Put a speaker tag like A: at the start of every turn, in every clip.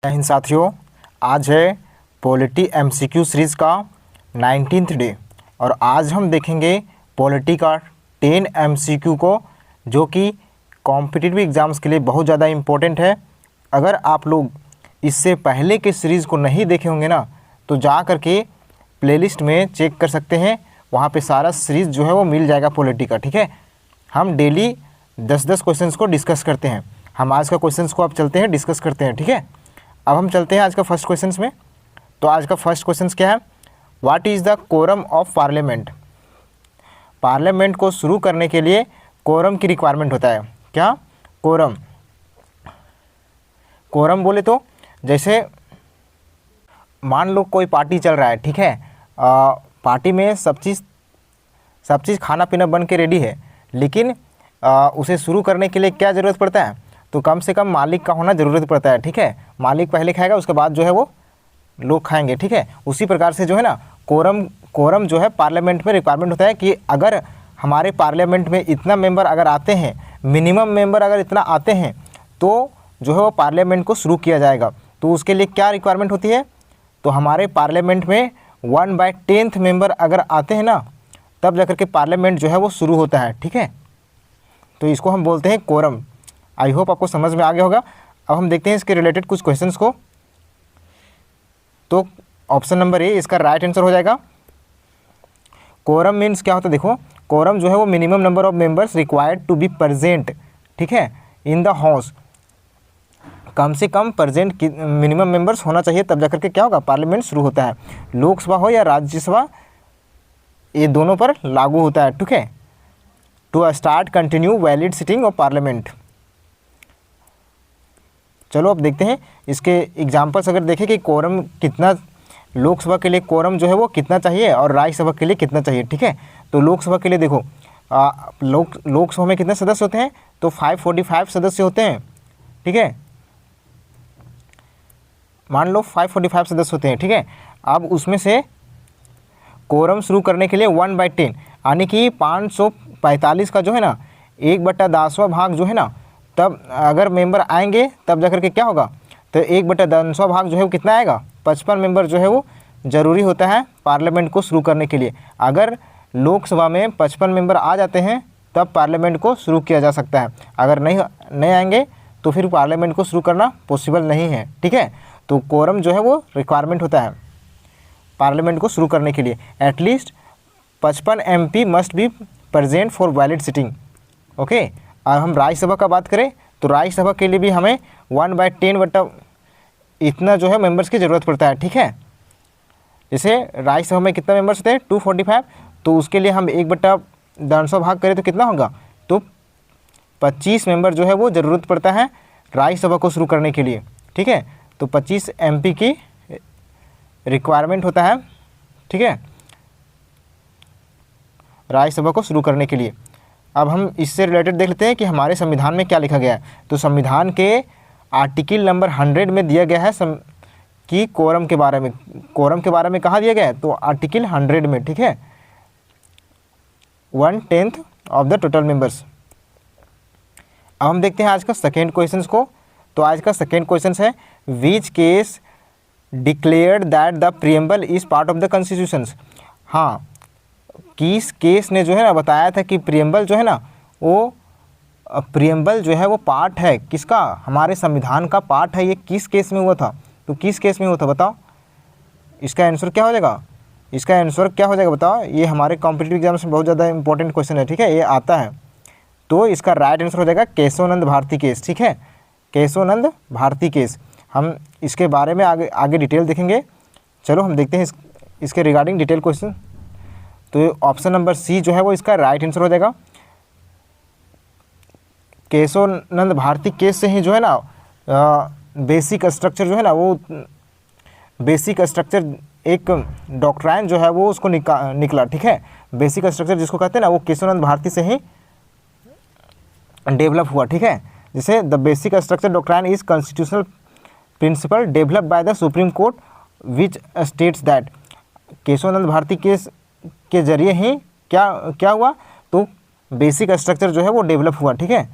A: जय हिंद साथियों, आज है पॉलिटी एमसीक्यू सीरीज़ का 19th डे और आज हम देखेंगे पॉलिटी का 10 एमसीक्यू को, जो कि कॉम्पिटिटिव एग्ज़ाम्स के लिए बहुत ज़्यादा इम्पोर्टेंट है। अगर आप लोग इससे पहले के सीरीज़ को नहीं देखे होंगे ना, तो जा कर के प्लेलिस्ट में चेक कर सकते हैं, वहाँ पे सारा सीरीज़ जो है वो मिल जाएगा पॉलिटी का। ठीक है, हम डेली 10-10 क्वेश्चंस को डिस्कस करते हैं। हम आज का क्वेश्चंस को अब चलते हैं डिस्कस करते हैं। ठीक है, अब हम चलते हैं आज का फर्स्ट क्वेश्चन में। तो आज का फर्स्ट क्वेश्चन क्या है? What is the quorum of parliament? Parliament को शुरू करने के लिए कोरम की रिक्वायरमेंट होता है। क्या कोरम? कोरम बोले तो जैसे मान लो कोई पार्टी चल रहा है, ठीक है, पार्टी में सब चीज़ खाना पीना बन के रेडी है, लेकिन उसे शुरू करने के लिए क्या ज़रूरत पड़ता है? तो कम से कम मालिक का होना ज़रूरत पड़ता है। ठीक है, मालिक पहले खाएगा, उसके बाद जो है वो लोग खाएंगे। ठीक है, उसी प्रकार से जो है ना कोरम जो है पार्लियामेंट में रिक्वायरमेंट होता है कि अगर हमारे पार्लियामेंट में इतना मेंबर अगर आते हैं, मिनिमम मेंबर अगर इतना आते हैं, तो जो है वो पार्लियामेंट को शुरू किया जाएगा। तो उसके लिए क्या रिक्वायरमेंट होती है? तो हमारे पार्लियामेंट में 1/10 मेंबर अगर आते हैं ना, तब जाकर के पार्लियामेंट जो है वो शुरू होता है। ठीक है, तो इसको हम बोलते हैं कोरम। आई होप आपको समझ में आ गया होगा। अब हम देखते हैं इसके रिलेटेड कुछ क्वेश्चंस को। तो ऑप्शन नंबर ए इसका राइट आंसर हो जाएगा। कोरम मीन्स क्या होता है? देखो, कोरम जो है वो minimum number of members required to be present, ठीक है, इन द हाउस। कम से कम प्रेजेंट मिनिमम मेंबर्स होना चाहिए, तब जाकर के क्या होगा? पार्लियामेंट शुरू होता है। लोकसभा हो या राज्यसभा, ये दोनों पर लागू होता है। ठीक है, to start continue valid sitting of parliament. चलो अब देखते हैं इसके एग्जाम्पल्स। अगर देखें कि कोरम कितना, लोकसभा के लिए कोरम जो है वो कितना चाहिए और राज्यसभा के लिए कितना चाहिए। ठीक है, तो लोकसभा के लिए देखो, लोकसभा में कितने सदस्य होते हैं? तो 545 सदस्य होते हैं। ठीक है, मान लो 545 सदस्य होते हैं। ठीक है, अब उसमें से कोरम शुरू करने के लिए 1/10 यानी कि 545 का जो है ना 1/10वां भाग जो है ना, तब अगर मेंबर आएंगे तब जाकर के क्या होगा? तो 1/10वां भाग जो है वो कितना आएगा? 55 मेंबर जो है वो ज़रूरी होता है पार्लियामेंट को शुरू करने के लिए। अगर लोकसभा में 55 मेंबर आ जाते हैं तब पार्लियामेंट को शुरू किया जा सकता है। अगर नहीं आएंगे तो फिर पार्लियामेंट को शुरू करना पॉसिबल नहीं है। ठीक है, तो कोरम जो है वो रिक्वायरमेंट होता है पार्लियामेंट को शुरू करने के लिए। At least 55 MP must be present for valid sitting. Okay, अब हम राज्यसभा का बात करें तो राज्यसभा के लिए भी हमें 1/10 इतना जो है मेंबर्स की ज़रूरत पड़ता है। ठीक है, जैसे राज्यसभा में कितना मेंबर्स होते हैं? 245, तो उसके लिए हम 1/10 भाग करें तो कितना होगा? तो 25 मेंबर जो है वो ज़रूरत पड़ता है राज्यसभा को शुरू करने के लिए। ठीक है, तो 25 MP की रिक्वायरमेंट होता है। ठीक है, राज्यसभा को शुरू करने के लिए। अब हम इससे रिलेटेड देख लेते हैं कि हमारे संविधान में क्या लिखा गया है। तो संविधान के आर्टिकल नंबर 100 में दिया गया है कि कोरम के बारे में कहाँ दिया गया है? तो आर्टिकल 100 में। ठीक है, 1/10 ऑफ द टोटल मेंबर्स। अब हम देखते हैं आज का सेकेंड क्वेश्चन को। तो आज का सेकेंड क्वेश्चन है, which case declared that the preamble is part of the constitution. हाँ, किस केस ने जो है ना बताया था कि प्रीएम्बल जो है ना वो प्रीएम्बल जो है वो पार्ट है किसका? हमारे संविधान का पार्ट है। ये किस केस में हुआ था? तो किस केस में हुआ था बताओ? इसका आंसर क्या हो जाएगा? इसका आंसर क्या हो जाएगा बताओ? ये हमारे कॉम्पिटिटिव एग्जाम्स में बहुत ज़्यादा इंपॉर्टेंट क्वेश्चन है। ठीक है, ये आता है। तो इसका राइट आंसर हो जाएगा केशवानंद भारती केस। ठीक है, केशवानंद भारती केस। हम इसके बारे में आगे डिटेल देखेंगे। चलो हम देखते हैं इसके रिगार्डिंग डिटेल क्वेश्चन। तो ऑप्शन नंबर सी जो है वो इसका राइट आंसर हो जाएगा। केशवानंद भारती केस से ही जो है ना बेसिक स्ट्रक्चर जो है ना वो बेसिक स्ट्रक्चर एक डॉक्ट्राइन जो है वो उसको निकला। ठीक है, बेसिक स्ट्रक्चर जिसको कहते हैं ना वो केशवानंद भारती से ही डेवलप हुआ। ठीक है, जैसे the basic structure doctrine is constitutional principle develop by the supreme Court which states that. Kesavananda Bharati case के जरिए ही क्या हुआ? तो बेसिक स्ट्रक्चर जो है वो डेवलप हुआ। ठीक है,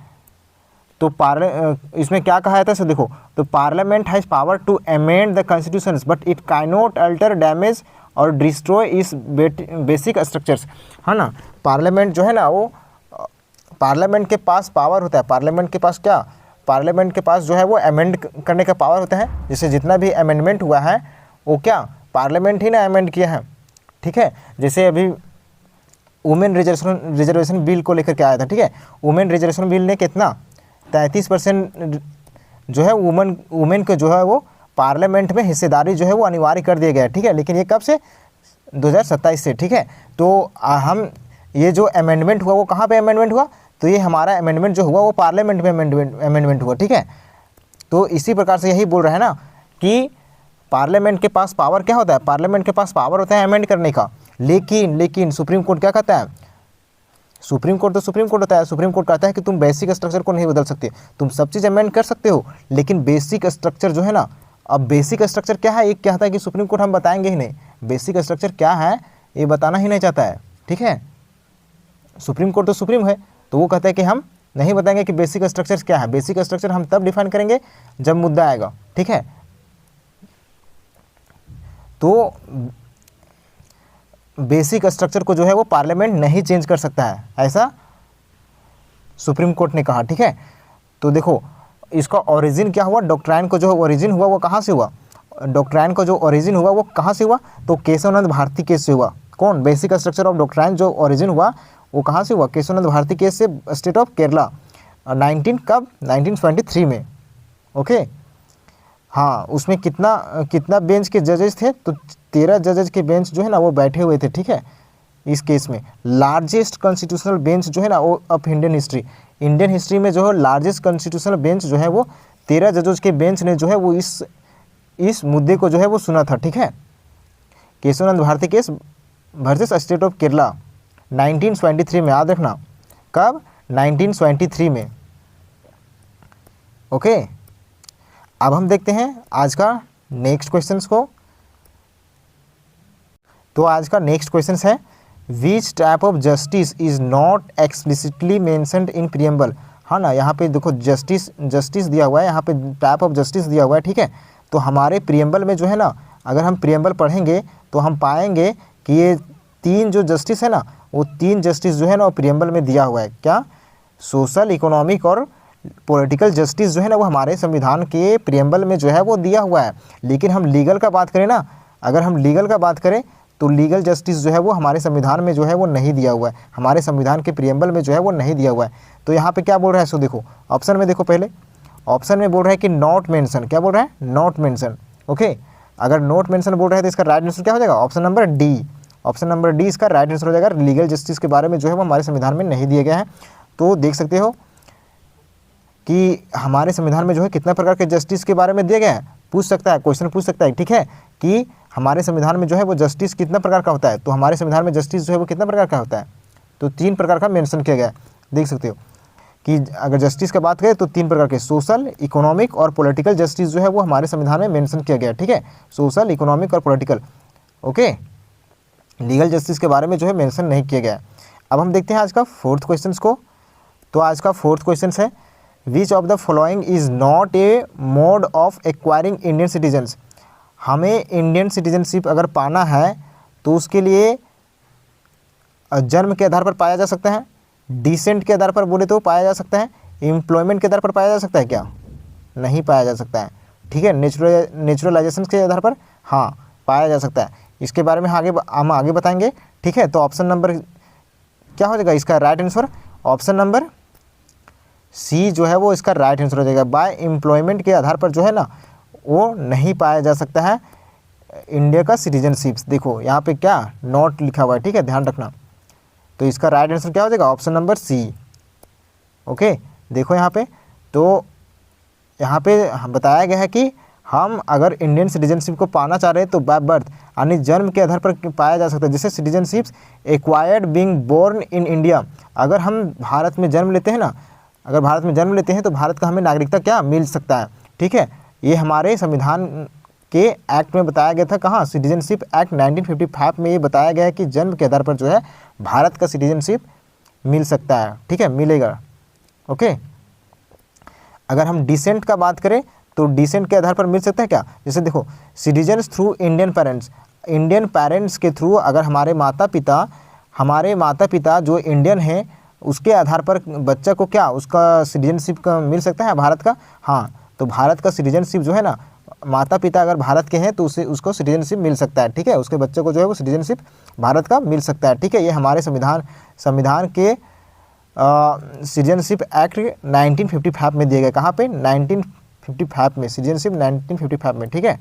A: तो इसमें क्या कहा जाता है सो देखो, तो parliament has power to amend the constitution but it can not alter, damage और डिस्ट्रॉय इस बेसिक स्ट्रक्चर्स, है ना। पार्लियामेंट जो है ना वो, पार्लियामेंट के पास पावर होता है, पार्लियामेंट के पास क्या, पार्लियामेंट के पास जो है वो अमेंड करने का पावर होता है। जैसे जितना भी अमेंडमेंट हुआ है वो क्या पार्लियामेंट ही ना अमेंड किया है, ठीक है। जैसे अभी वुमेन रिजर्वेशन बिल को लेकर के आया था, ठीक है। वुमेन रिजर्वेशन बिल ने कितना 33% जो है वुमेन को जो है वो पार्लियामेंट में हिस्सेदारी जो है वो अनिवार्य कर दिया गया है, ठीक है। लेकिन ये कब से, 2027 से, ठीक है। तो हम ये जो अमेंडमेंट हुआ वो कहाँ पे अमेंडमेंट हुआ, तो ये हमारा अमेंडमेंट जो हुआ वो पार्लियामेंट में अमेंडमेंट हुआ, ठीक है। तो इसी प्रकार से यही बोल रहा है ना कि पार्लियामेंट के पास पावर क्या होता है, पार्लियामेंट के पास पावर होता है अमेंड करने का। लेकिन सुप्रीम कोर्ट क्या कहता है, सुप्रीम कोर्ट तो सुप्रीम कोर्ट होता है, सुप्रीम कोर्ट कहता है कि तुम बेसिक स्ट्रक्चर को नहीं बदल सकते, तुम सब चीज़ अमेंड कर सकते हो, लेकिन बेसिक स्ट्रक्चर जो है ना, अब बेसिक स्ट्रक्चर क्या है, एक कहता है कि सुप्रीम कोर्ट हम बताएंगे ही नहीं, बेसिक स्ट्रक्चर क्या है ये बताना ही नहीं चाहता है, ठीक है। सुप्रीम कोर्ट तो सुप्रीम है, तो वो कहता है कि हम नहीं बताएंगे कि बेसिक स्ट्रक्चर क्या है, बेसिक स्ट्रक्चर हम तब डिफाइन करेंगे जब मुद्दा आएगा, ठीक है। तो बेसिक स्ट्रक्चर को जो है वो पार्लियामेंट नहीं चेंज कर सकता है, ऐसा सुप्रीम कोर्ट ने कहा, ठीक है। तो देखो इसका ओरिजिन क्या हुआ, डॉक्ट्राइन को जो ओरिजिन हुआ वो कहाँ से हुआ, डॉक्ट्राइन को जो ओरिजिन हुआ वो कहाँ से हुआ, तो केशवनंद भारती केस से हुआ। कौन, बेसिक स्ट्रक्चर ऑफ डॉक्ट्राइन जो ओरिजिन हुआ वो कहाँ से हुआ, केशवनंद भारती केस से, स्टेट ऑफ केरला, 1923 में, ओके। हाँ, उसमें कितना बेंच के जजेस थे, तो 13 जजेस के बेंच जो है ना वो बैठे हुए थे, ठीक है। इस केस में लार्जेस्ट कॉन्स्टिट्यूशनल बेंच जो है ना वो ऑफ इंडियन हिस्ट्री में जो है लार्जेस्ट कॉन्स्टिट्यूशनल बेंच जो है वो 13 जजेस के बेंच ने जो है वो इस मुद्दे को जो है वो सुना था, ठीक है। Kesavananda Bharati case versus state of Kerala 1923 में, याद रखना कब, 1923 में, ओके। अब हम देखते हैं आज का नेक्स्ट क्वेश्चंस को। तो आज का नेक्स्ट क्वेश्चन है, which type of justice is not explicitly mentioned in preamble, हाँ ना। यहाँ पे देखो जस्टिस दिया हुआ है, यहाँ पे टाइप ऑफ जस्टिस दिया हुआ है, ठीक है। तो हमारे प्रीएम्बल में जो है ना, अगर हम प्रीएम्बल पढ़ेंगे तो हम पाएंगे कि ये 3 जो जस्टिस है ना, वो 3 जस्टिस जो है ना वो प्रीएम्बल में दिया हुआ है। क्या, सोशल, इकोनॉमिक और पॉलिटिकल जस्टिस जो है ना वो हमारे संविधान के प्रीएम्बल में जो है वो दिया हुआ है। लेकिन हम लीगल का बात करें ना, अगर हम लीगल का बात करें तो लीगल जस्टिस जो है वो हमारे संविधान में जो है वो नहीं दिया हुआ है, हमारे संविधान के प्रीएम्बल में जो है वो नहीं दिया हुआ है। तो यहाँ पे क्या बोल रहा है, सो देखो ऑप्शन में देखो, पहले ऑप्शन में बोल रहा है कि नॉट मेंशन, क्या बोल रहा है, नॉट मेंशन, ओके। अगर नॉट मेंशन बोल रहा है तो इसका राइट आंसर क्या हो जाएगा, option number D, option number D इसका राइट आंसर हो जाएगा। लीगल जस्टिस के बारे में जो है वो हमारे संविधान में नहीं दिया गया है। तो देख सकते हो कि हमारे संविधान में जो है कितना प्रकार के जस्टिस के बारे में दिया गया है, पूछ सकता है, क्वेश्चन पूछ सकता है, ठीक है, कि हमारे संविधान में जो है वो जस्टिस कितना प्रकार का होता है। तो हमारे संविधान में जस्टिस जो है वो कितना प्रकार का होता है, तो 3 प्रकार का मेंशन किया गया है। देख सकते हो कि अगर जस्टिस की बात करें तो 3 प्रकार के, सोशल, इकोनॉमिक और पॉलिटिकल जस्टिस जो है वो हमारे संविधान में मेंशन किया गया है, ठीक है। सोशल, इकोनॉमिक और पॉलिटिकल, ओके। लीगल जस्टिस के बारे में जो है मेंशन नहीं किया गया है। अब हम देखते हैं आज का 4th क्वेश्चन को। तो आज का 4th क्वेश्चन है, which of the following is not a mode of acquiring Indian citizens. हमें इंडियन सिटीजनशिप अगर पाना है तो उसके लिए जन्म के आधार पर पाया जा सकता है, डिसेंट के आधार पर बोले तो पाया जा सकता है, एम्प्लॉयमेंट के आधार पर पाया जा सकता है, क्या नहीं पाया जा सकता है, ठीक है। नेचुरलाइजेशन के आधार पर हाँ पाया जा सकता है। इसके बारे में हम आगे बताएंगे, ठीक है। तो ऑप्शन नंबर क्या हो जाएगा इसका right answer, option number C जो है वो इसका राइट आंसर हो जाएगा। बाय एम्प्लॉयमेंट के आधार पर जो है ना वो नहीं पाया जा सकता है इंडिया का सिटीजनशिप। देखो यहाँ पे क्या नॉट लिखा हुआ है, ठीक है, ध्यान रखना। तो इसका राइट आंसर क्या हो जाएगा, ऑप्शन नंबर सी, ओके। देखो यहाँ पे, तो यहाँ पे बताया गया है कि हम अगर इंडियन सिटीजनशिप को पाना चाह रहे हैं तो बाय बर्थ यानी जन्म के आधार पर पाया जा सकता है। जैसे citizenship acquired being born in India, अगर हम भारत में जन्म लेते हैं ना, अगर भारत में जन्म लेते हैं तो भारत का हमें नागरिकता क्या मिल सकता है, ठीक है। ये हमारे संविधान के एक्ट में बताया गया था, कहाँ, सिटीजनशिप एक्ट 1955 में ये बताया गया है कि जन्म के आधार पर जो है भारत का सिटीजनशिप मिल सकता है, ठीक है, मिलेगा, ओके। अगर हम डिसेंट का बात करें तो डिसेंट के आधार पर मिल सकता है क्या, जैसे देखो citizens through Indian parents, Indian parents के थ्रू अगर हमारे माता पिता जो इंडियन हैं उसके आधार पर बच्चा को क्या उसका सिटीजनशिप का मिल सकता है भारत का। हाँ, तो भारत का सिटीजनशिप जो है ना, माता पिता अगर भारत के हैं तो उसको सिटीजनशिप मिल सकता है, ठीक है, उसके बच्चे को जो है वो सिटीजनशिप भारत का मिल सकता है, ठीक है। ये हमारे संविधान के सिटीजनशिप एक्ट 1955 में दिए गए, कहाँ पे 1955 में, सिटीजनशिप 1955 में, ठीक है।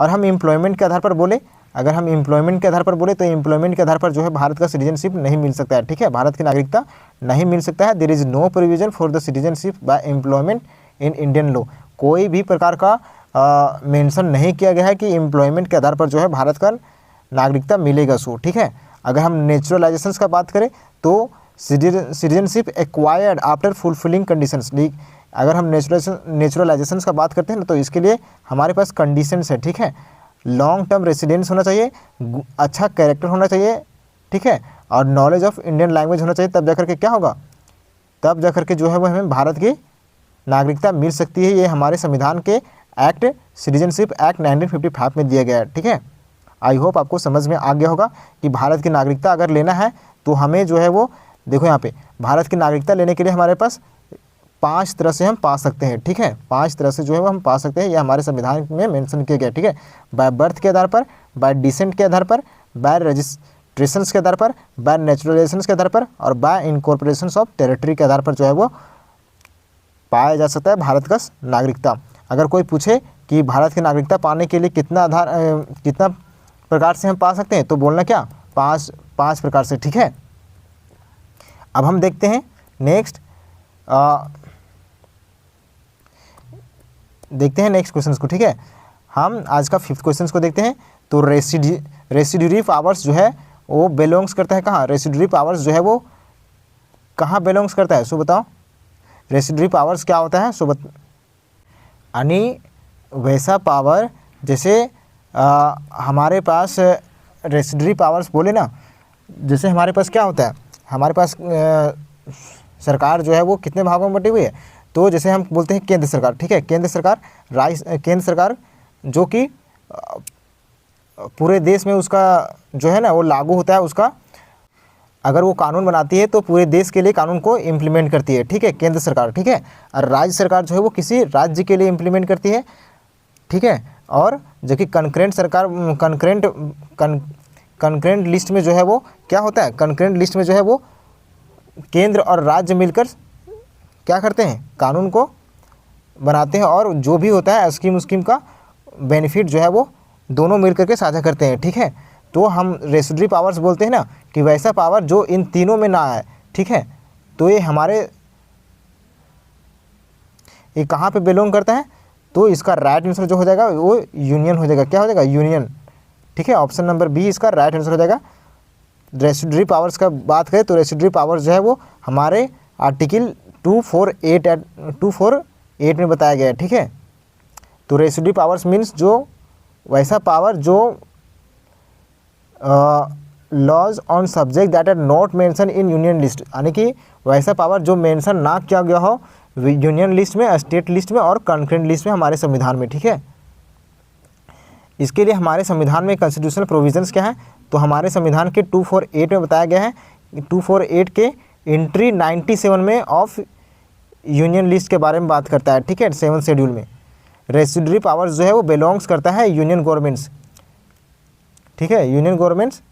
A: और हम एम्प्लॉयमेंट के आधार पर बोले, अगर हम एम्प्लॉयमेंट के आधार पर बोले तो एम्प्लॉयमेंट के आधार पर जो है भारत का सिटीजनशिप नहीं मिल सकता है, ठीक है, भारत की नागरिकता नहीं मिल सकता है। There is no provision for the citizenship by employment in Indian law, कोई भी प्रकार का मेंशन नहीं किया गया है कि एम्प्लॉयमेंट के आधार पर जो है भारत का नागरिकता मिलेगा सो, ठीक है। अगर हम नेचुरलाइजेशन का बात करें तो citizenship acquired after fulfilling conditions, अगर हम नेचुरलाइजेशन का बात करते हैं ना तो इसके लिए हमारे पास कंडीशंस है, ठीक है। लॉन्ग टर्म रेसिडेंस होना चाहिए, अच्छा कैरेक्टर होना चाहिए, ठीक है, और नॉलेज ऑफ इंडियन लैंग्वेज होना चाहिए, तब जाकर के क्या होगा, तब जाकर के जो है वो हमें भारत की नागरिकता मिल सकती है। ये हमारे संविधान के एक्ट सिटीजनशिप एक्ट 1955 में दिया गया है, ठीक है। आई होप आपको समझ में आ गया होगा कि भारत की नागरिकता अगर लेना है तो हमें जो है वो देखो यहाँ पे भारत की नागरिकता लेने के लिए हमारे पास 5 तरह से हम पा सकते हैं, ठीक है, 5 तरह से जो है वो हम पा सकते हैं, ये हमारे संविधान में मेंशन किया गया, ठीक है। बाय बर्थ के आधार पर, बाय डिसेंट के आधार पर, बाय रजिस्ट्रेशन के आधार पर, बाय नेचुरलाइजेशन के आधार पर और बाय इनकॉर्पोरेशन ऑफ टेरिटरी के आधार पर जो है वो पाया जा सकता है भारत का नागरिकता। अगर कोई पूछे कि भारत की नागरिकता पाने के लिए कितना प्रकार से हम पा सकते हैं तो बोलना क्या, 5 प्रकार से, ठीक है। अब हम देखते हैं नेक्स्ट क्वेश्चन को, ठीक है। हम आज का 5th क्वेश्चन को देखते हैं। तो रेसिड्यूरी पावर्स जो है वो बिलोंग्स करता है कहाँ, रेसिड्यूरी पावर्स जो है वो कहाँ बिलोंग्स करता है, सो बताओ रेसिड्यूरी पावर्स क्या होता है, सो यानी वैसा पावर जैसे हमारे पास रेसिड्यूरी पावर्स बोले ना, जैसे हमारे पास क्या होता है, हमारे पास सरकार जो है वो कितने भागों में बटी हुई है, तो जैसे हम बोलते हैं केंद्र सरकार, ठीक है, केंद्र सरकार जो कि पूरे देश में उसका जो है ना वो लागू होता है, उसका अगर वो कानून बनाती है तो पूरे देश के लिए कानून को इम्प्लीमेंट करती है, ठीक है, केंद्र सरकार, ठीक है। और राज्य सरकार जो है वो किसी राज्य के लिए इम्प्लीमेंट करती है, ठीक है। और जो कि कंकरेंट लिस्ट में जो है वो क्या होता है, कंकरेंट लिस्ट में जो है वो केंद्र और राज्य मिलकर क्या करते हैं, कानून को बनाते हैं और जो भी होता है स्कीम का बेनिफिट जो है वो दोनों मिलकर के साझा करते हैं, ठीक है। तो हम रेसिड्यूरी पावर्स बोलते हैं ना कि वैसा पावर जो इन तीनों में ना आए, ठीक है। तो ये कहाँ पे बिलोंग करता है, तो इसका राइट आंसर जो हो जाएगा वो यूनियन हो जाएगा, क्या हो जाएगा, यूनियन, ठीक है। ऑप्शन नंबर बी इसका राइट आंसर हो जाएगा। रेसिड्यूरी पावर्स का बात करें तो रेसिड्यूरी पावर्स जो है वो हमारे आर्टिकल 248 में बताया गया है, ठीक है। तो रेसिड्यूरी पावर्स मीन्स जो वैसा पावर जो laws on subject that are not mention in union list, यानी कि वैसा पावर जो मेंशन ना किया गया हो यूनियन लिस्ट में, स्टेट लिस्ट में और कॉन्करेंट लिस्ट में हमारे संविधान में, ठीक है। इसके लिए हमारे संविधान में कॉन्स्टिट्यूशनल प्रोविजंस क्या है, तो हमारे संविधान के 248 में बताया गया है, 248 के एंट्री 97 में ऑफ यूनियन लिस्ट के बारे में बात करता है, ठीक है। 7 शेड्यूल में रेसिड्यूरी पावर्स जो है वो बिलोंग्स करता है यूनियन गवर्नमेंट्स, ठीक है, यूनियन गवर्नमेंट्स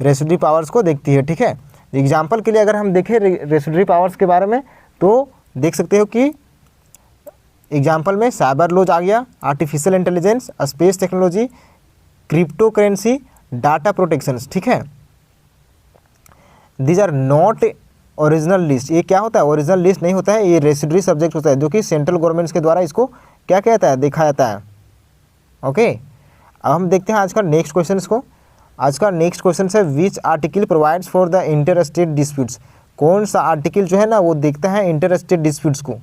A: रेसिड्यूरी पावर्स को देखती है, ठीक है। एग्जाम्पल के लिए अगर हम देखें रेसिड्यूरी पावर्स के बारे में तो देख सकते हो कि एग्जाम्पल में साइबर लॉज आ गया, artificial intelligence, space technology, cryptocurrency, data protections, ठीक है। These are not original list, ये क्या होता है, ओरिजिनल लिस्ट नहीं होता है, ये रेसिड्यूरी सब्जेक्ट होता है जो कि सेंट्रल गवर्नमेंट्स के द्वारा इसको क्या कहता है, देखा जाता है, ओके। अब हम देखते हैं आज का नेक्स्ट क्वेश्चन को। आज का नेक्स्ट क्वेश्चन है which article provides for the inter state disputes, कौन सा आर्टिकल जो है ना वो देखता है इंटर स्टेट डिस्प्यूट्स को,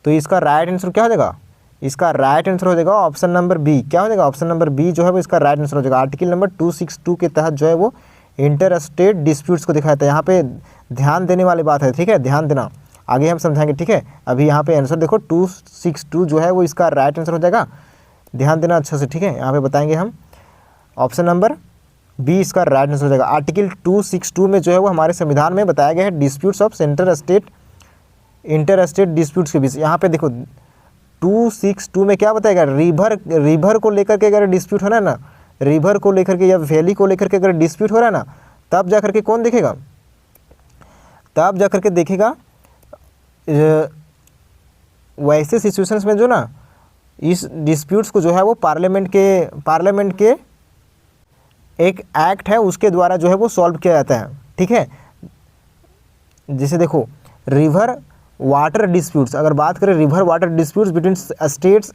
A: तो इसका राइट आंसर क्या हो जाएगा, इसका राइट आंसर हो जाएगा ऑप्शन नंबर बी, क्या हो जाएगा, ऑप्शन नंबर बी जो है वो इसका राइट आंसर हो जाएगा। आर्टिकल नंबर 262 के तहत जो है वो इंटर स्टेट डिस्प्यूट्स को दिखाया था। यहाँ पे ध्यान देने वाली बात है, ठीक है, ध्यान देना, आगे हम समझाएंगे, ठीक है। अभी यहाँ पे आंसर देखो 262 जो है वो इसका राइट आंसर हो जाएगा, ध्यान देना अच्छा से, ठीक है। यहाँ पे बताएंगे हम, ऑप्शन नंबर बी इसका राइट आंसर हो जाएगा। आर्टिकल 262 में जो है वो हमारे संविधान में बताया गया है disputes of centre state inter state disputes के बीच। यहाँ पे देखो 262 में क्या बताएगा, रिवर को लेकर के अगर डिस्प्यूट हो रहा है ना, रिवर को लेकर के या वैली को लेकर के अगर डिस्प्यूट हो रहा है ना, तब जा करके कौन देखेगा, तब जा करके देखेगा वैसे सिचुएशंस में जो ना इस डिस्प्यूट्स को जो है वो पार्लियामेंट के एक एक्ट है उसके द्वारा जो है वो सॉल्व किया जाता है, ठीक है। जैसे देखो रिवर वाटर डिस्प्यूट्स, अगर बात करें river water disputes between states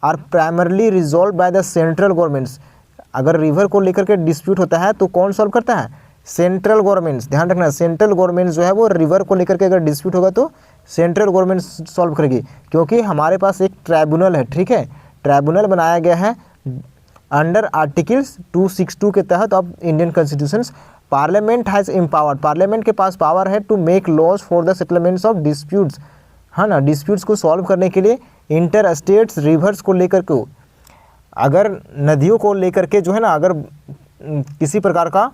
A: are primarily resolved by the central governments. अगर रिवर को लेकर के डिस्प्यूट होता है तो कौन सॉल्व करता है, सेंट्रल गवर्नमेंट्स। ध्यान रखना, सेंट्रल गवर्नमेंट्स जो है वो रिवर को लेकर के अगर डिस्प्यूट होगा तो सेंट्रल गवर्नमेंट सॉल्व करेगी, क्योंकि हमारे पास एक ट्राइब्यूनल है, ठीक है। ट्राइब्यूनल बनाया गया है अंडर आर्टिकल्स 262 के तहत of Indian constitutions. Parliament has empowered, parliament के पास पावर है to make laws for the settlements of disputes, है ना, डिस्प्यूट्स को सॉल्व करने के लिए इंटर स्टेट्स रिवर्स को लेकर के, अगर नदियों को लेकर के जो है ना, अगर किसी प्रकार का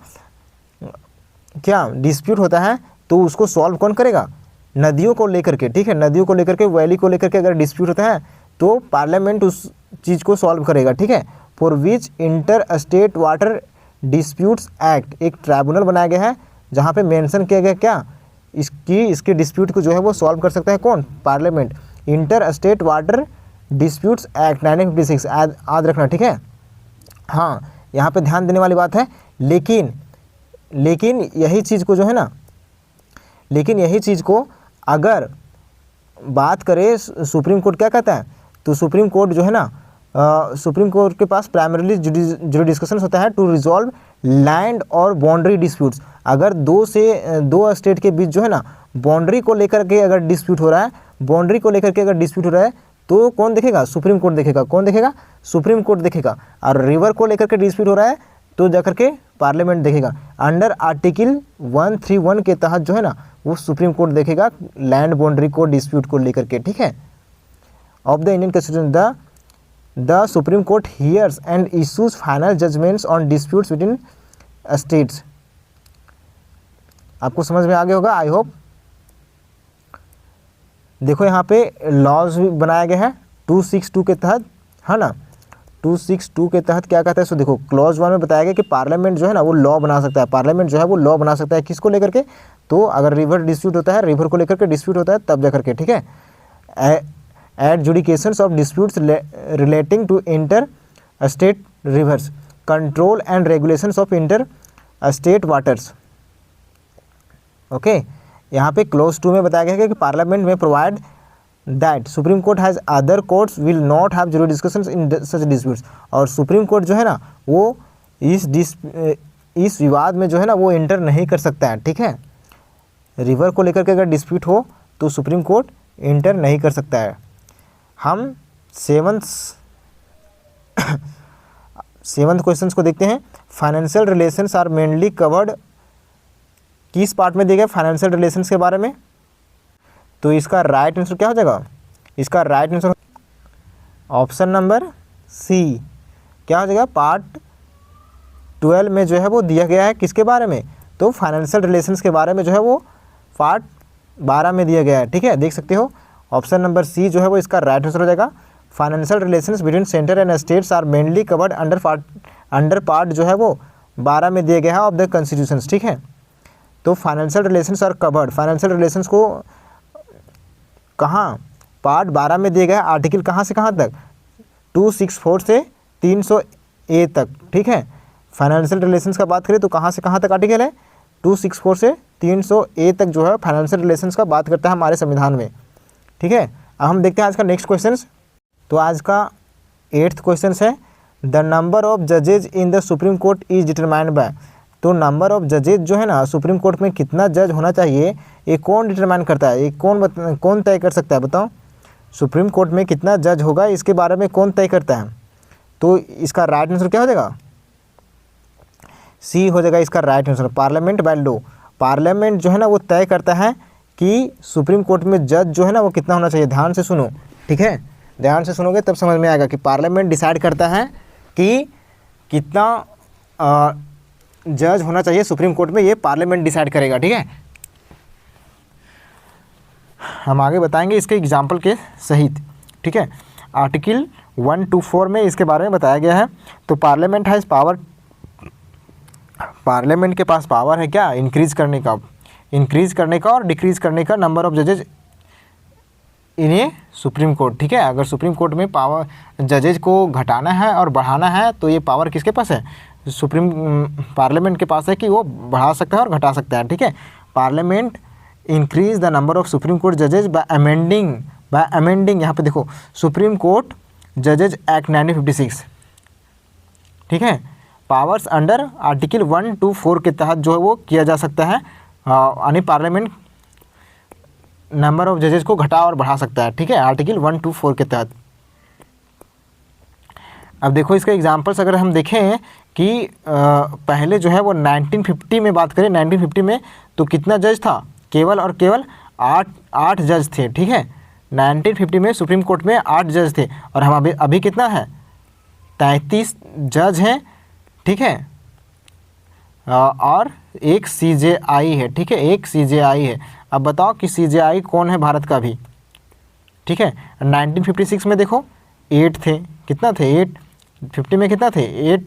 A: क्या डिस्प्यूट होता है तो उसको सॉल्व कौन करेगा, नदियों को लेकर के, ठीक है, नदियों को लेकर के, वैली को लेकर के अगर डिस्प्यूट होता है तो पार्लियामेंट उस चीज़ को सॉल्व करेगा, ठीक है। For which inter state water disputes act, एक ट्राइब्यूनल बनाया गया है जहाँ पे मेंशन किया गया क्या, इसके डिस्प्यूट को जो है वो सॉल्व कर सकता है कौन, parliament. Inter state water disputes act 1956 याद रखना, ठीक है। हाँ, यहाँ पे ध्यान देने वाली बात है, लेकिन यही चीज़ को जो है ना, लेकिन यही चीज़ को अगर बात करें सुप्रीम कोर्ट क्या कहता है, तो सुप्रीम कोर्ट जो है ना, सुप्रीम कोर्ट के पास प्राइमरीली जुडिस्कशन होता है टू रिजॉल्व लैंड और बाउंड्री डिस्प्यूट्स। अगर दो स्टेट के बीच जो है ना बाउंड्री को लेकर के अगर डिस्प्यूट हो रहा है, बाउंड्री को लेकर के अगर डिस्प्यूट हो रहा है तो कौन देखेगा, सुप्रीम कोर्ट देखेगा। कौन देखेगा, सुप्रीम कोर्ट देखेगा। और रिवर को लेकर के डिस्प्यूट हो रहा है तो जाकर के पार्लियामेंट देखेगा। अंडर आर्टिकल 131 के तहत जो है ना वो सुप्रीम कोर्ट देखेगा लैंड बाउंड्री को डिस्प्यूट को लेकर के, ठीक है। Of the Indian constitution the supreme court hears and issues final judgments on disputes within states. आपको समझ में आ गया होगा, आई होप। देखो यहाँ पे लॉज भी बनाया गया है 262 के तहत, है ना। 262 के तहत क्या कहता है, सो देखो क्लॉज 1 में बताया गया कि पार्लियामेंट जो है ना वो लॉ बना सकता है, पार्लियामेंट जो है वो लॉ बना सकता है किसको लेकर के, तो अगर रिवर डिस्प्यूट होता है, रिवर को लेकर के डिस्प्यूट होता है तब जा करके, ठीक है। Adjudications of disputes relating to inter state rivers, control and regulations of inter state waters. Okay, यहाँ पे क्लोज 2 में बताया गया है कि पार्लियामेंट में provide that supreme court has other courts will not have jurisdictions in such disputes. और supreme court जो है ना वो इस विवाद में जो है ना वो इंटर नहीं कर सकता है, ठीक है। रिवर को लेकर के अगर डिस्प्यूट हो तो सुप्रीम कोर्ट इंटर नहीं कर सकता है। हम सेवंथ क्वेश्चन को देखते हैं। Financial relations are mainly covered, किस पार्ट में दिया गया फाइनेंशियल रिलेशंस के बारे में, तो इसका राइट आंसर क्या हो जाएगा, इसका right answer option number C क्या हो जाएगा, पार्ट 12 में जो है वो दिया गया है किसके बारे में, तो फाइनेंशियल रिलेशंस के बारे में जो है वो पार्ट 12 में दिया गया है, ठीक है, देख सकते हो। ऑप्शन नंबर सी जो है वो इसका राइट आंसर हो जाएगा। Financial relations between centre and states are mainly covered under part जो है वो 12 में दिया गया है ऑफ द कॉन्स्टिट्यूशंस, ठीक है। तो financial relations are covered, financial relations को कहाँ, पार्ट 12 में दिया गया है। आर्टिकल कहाँ से कहाँ तक, 264 से 300A तक, ठीक है। फाइनेंशियल रिलेशंस का बात करें तो कहाँ से कहाँ तक आर्टिकल है, 264 से 300A तक जो है फाइनेंशियल रिलेशंस का बात करता है हमारे संविधान में, ठीक है। अब हम देखते हैं आज का नेक्स्ट क्वेश्चन। तो आज का 8th क्वेश्चन है, द नंबर ऑफ जजेज in the supreme court is determined by. तो नंबर ऑफ जजेज जो है ना सुप्रीम कोर्ट में कितना जज होना चाहिए ये कौन डिटरमाइन करता है, ये कौन तय कर सकता है, बताओ। सुप्रीम कोर्ट में कितना जज होगा इसके बारे में कौन तय करता है, तो इसका राइट आंसर क्या हो जाएगा, सी हो जाएगा इसका right answer. Parliament by law, parliament जो है ना वो तय करता है कि सुप्रीम कोर्ट में जज जो है ना वो कितना होना चाहिए। ध्यान से सुनो, ठीक है, ध्यान से सुनोगे तब समझ में आएगा कि पार्लियामेंट डिसाइड करता है कि कितना जज होना चाहिए सुप्रीम कोर्ट में, ये पार्लियामेंट डिसाइड करेगा, ठीक है। हम आगे बताएंगे इसके एग्जाम्पल के सहित, ठीक है। आर्टिकल 124 में इसके बारे में बताया गया है। तो पार्लियामेंट हैज़ पावर, पार्लियामेंट के पास पावर है क्या, इंक्रीज़ करने का और डिक्रीज़ करने का नंबर ऑफ जजेज इन ए सुप्रीम कोर्ट, ठीक है। अगर सुप्रीम कोर्ट में पावर जजेज को घटाना है और बढ़ाना है तो ये पावर किसके पास है, पार्लियामेंट के पास है कि वो बढ़ा सकता है और घटा सकता है, ठीक है। Parliament increase the number of supreme court जजेज बाय अमेंडिंग, यहाँ पे देखो सुप्रीम कोर्ट जजेज एक्ट 1956, ठीक है। पावर्स अंडर आर्टिकल 124 के तहत जो है वो किया जा सकता है, यानी पार्लियामेंट नंबर ऑफ जजेस को घटा और बढ़ा सकता है, ठीक है, आर्टिकल 124 के तहत। अब देखो इसके एग्जांपल्स अगर हम देखें कि पहले जो है वो 1950 में बात करें, 1950 में तो कितना जज था, केवल और केवल 8 जज थे, ठीक है। 1950 में सुप्रीम कोर्ट में 8 जज थे और हम अभी कितना है, 33 जज हैं, ठीक है, और एक CJI है, ठीक है, एक CJI है। अब बताओ कि CJI कौन है भारत का भी, ठीक है। 1956 में देखो 8 थे, कितना थे 8, 50 में कितना थे 8,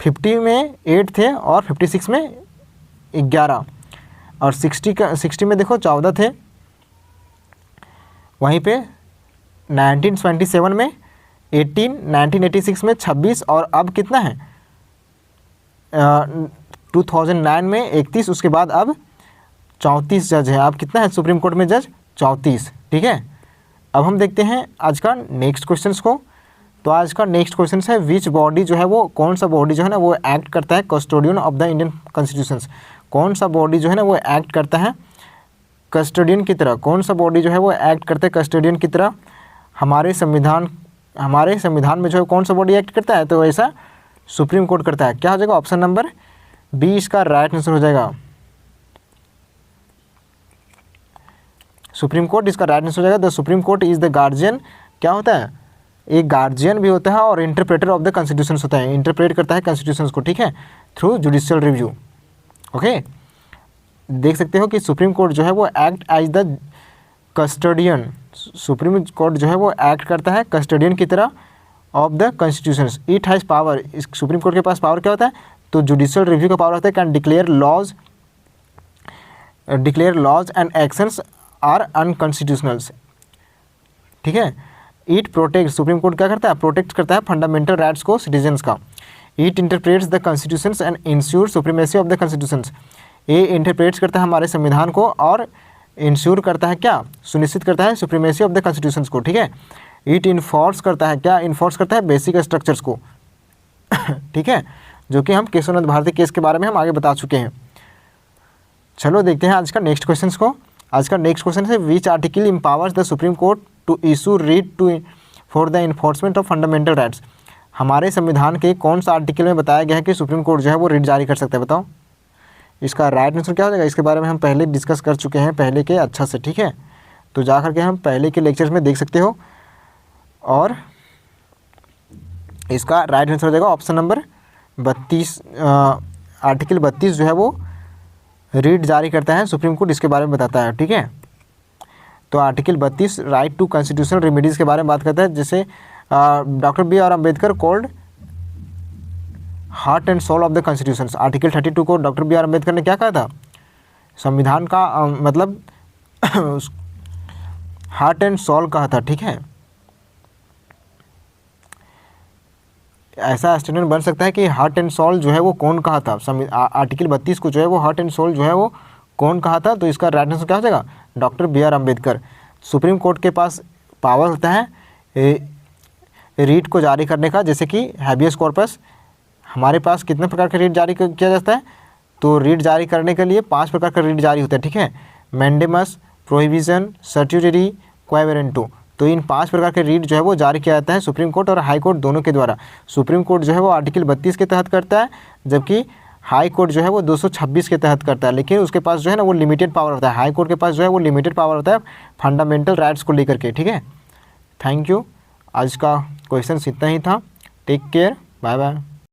A: 50 में 8 थे और 56 में 11 और 60 में देखो 14 थे। वहीं पे 1927 में 18, 1986 में 26 और अब कितना है 2009 में 31, उसके बाद अब 34 जज है। अब कितना है सुप्रीम कोर्ट में जज, 34, ठीक है। अब हम देखते हैं आज का नेक्स्ट क्वेश्चंस को। तो आज का नेक्स्ट क्वेश्चन है विच बॉडी जो है वो, कौन सा बॉडी जो है ना वो एक्ट करता है custodian of the Indian constitutions, कौन सा बॉडी जो है ना वो एक्ट करता है कस्टोडियन की तरह, कौन सा बॉडी जो है वो एक्ट करता है कस्टोडियन की तरह हमारे संविधान में जो है कौन सा बॉडी एक्ट करता है, तो ऐसा सुप्रीम कोर्ट करता है। क्या हो जाएगा, ऑप्शन नंबर बी इसका राइट आंसर हो जाएगा, सुप्रीम कोर्ट इसका राइट आंसर हो जाएगा। The supreme court is the guardian, क्या होता है, एक गार्जियन भी होता है और इंटरप्रेटर ऑफ द कॉन्स्टिट्यूशन होता है, इंटरप्रेट करता है कॉन्स्टिट्यूशन को, ठीक है, थ्रू जुडिशियल रिव्यू। ओके, देख सकते हो कि सुप्रीम कोर्ट जो है वो act as the custodian, supreme court जो है वो एक्ट करता है कस्टोडियन की तरह of the constitutions. It has power, इस सुप्रीम कोर्ट के पास पावर क्या होता है, तो जुडिशियल रिव्यू का पावर होता है, can declare laws and actions are unconstitutionals, ठीक है। इट प्रोटेक्ट, सुप्रीम कोर्ट क्या करता है, प्रोटेक्ट करता है फंडामेंटल राइट्स को सिटीजन्स का। It interprets the constitutions and ensure supremacy of the constitutions, ये इंटरप्रेट्स करता है हमारे संविधान को और इंश्योर करता है क्या, सुनिश्चित करता है सुप्रीमेसी ऑफ द कॉन्स्टिट्यूशंस को, ठीक है। इट इन्फोर्स करता है क्या, इन्फोर्स करता है बेसिक स्ट्रक्चर्स को ठीक है, जो कि हम केशवनाथ भारती केस के बारे में हम आगे बता चुके हैं। चलो देखते हैं आज का नेक्स्ट क्वेश्चन को। आज का नेक्स्ट क्वेश्चन है which article empowers the supreme court to issue writ to for the enforcement of fundamental rights, हमारे संविधान के कौन सा आर्टिकल में बताया गया है कि सुप्रीम कोर्ट जो है वो रीट जारी कर सकता है, बताओ इसका राइट आंसर क्या हो जाएगा। इसके बारे में हम पहले डिस्कस कर चुके हैं पहले के अच्छा से, ठीक है, तो जा करके हम पहले के लेक्चर्स में देख सकते हो और इसका राइट आंसर हो जाएगा ऑप्शन नंबर 32, आर्टिकल 32 जो है वो रीट जारी करता है सुप्रीम कोर्ट, इसके बारे में बताता है, ठीक है। तो article 32 right to constitutional remedies के बारे में बात करता है, जैसे doctor B R. Ambedkar called heart and soul of the constitutions. Article 32 को डॉक्टर बी.आर. अम्बेडकर ने क्या कहा था, संविधान का मतलब हार्ट एंड सोल कहा था, ठीक है। ऐसा स्टेटमेंट बन सकता है कि हार्ट एंड सोल जो है वो कौन कहा था, आर्टिकल 32 को जो है वो हार्ट एंड सोल जो है वो कौन कहा था, तो इसका राइट आंसर क्या हो जाएगा, doctor B R. Ambedkar. Supreme court के पास पावर होता है रीट को जारी करने का, जैसे कि हैबियस कॉर्पस, हमारे पास कितने प्रकार का रीट जारी किया जाता है, तो रीट जारी करने के लिए 5 प्रकार का रीट जारी होता है, ठीक है। मैंडेमस, प्रोहिबिशन, सर्ट्यूटरी, क्वावेरेंटो, तो इन 5 प्रकार के रीट जो है वो जारी किया जाता है सुप्रीम कोर्ट और हाई कोर्ट दोनों के द्वारा। सुप्रीम कोर्ट जो है वो आर्टिकल 32 के तहत करता है, जबकि हाई कोर्ट जो है वो 226 के तहत करता है, लेकिन उसके पास जो है ना वो लिमिटेड पावर होता है। हाई कोर्ट के पास जो है वो लिमिटेड पावर होता है फंडामेंटल राइट्स को लेकर के, ठीक है। थैंक यू, आज का क्वेश्चन इतना ही था। Take care, bye bye.